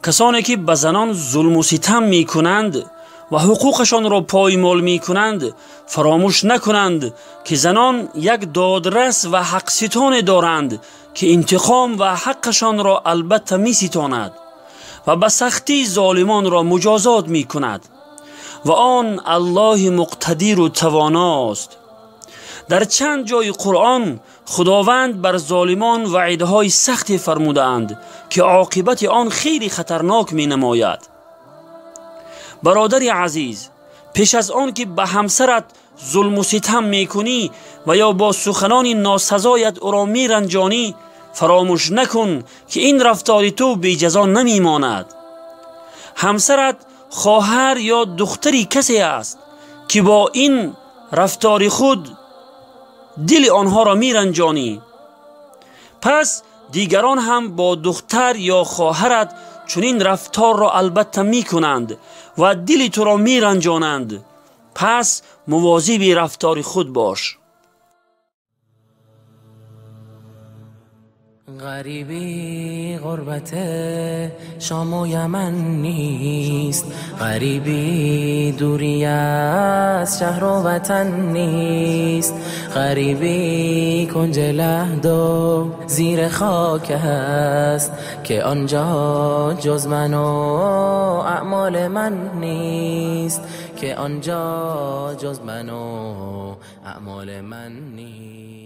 کسانی که به زنان ظلم و ستم می کنند و حقوقشان را پایمال می کنند فراموش نکنند که زنان یک دادرس و حق ستان دارند که انتقام و حقشان را البته می ستاند و به سختی ظالمان را مجازات می کند و آن الله مقتدر و تواناست. در چند جای قرآن خداوند بر ظالمان وعیدهای سختی فرمودند که عاقبت آن خیلی خطرناک می نماید. برادر عزیز، پیش از آن که به همسرت ظلم و ستم می کنی و یا با سخنان ناسزایت او را می رنجانی فراموش نکن که این رفتار تو بی جزا نمی ماند. همسرت خواهر یا دختری کسی است که با این رفتار خود دل آنها را می رنجانی. پس دیگران هم با دختر یا خواهرت چنین رفتار را البته می کنند و دل تو را می رنجانند. پس مواظب رفتار خود باش. غریبی غربت شام و یمن نیست، غریبی دوری از شهر و وطن نیست، غریبی کنج لحد و زیر خاک است که آنجا جز من و اعمال من نیست، که آنجا جز من و اعمال من نیست.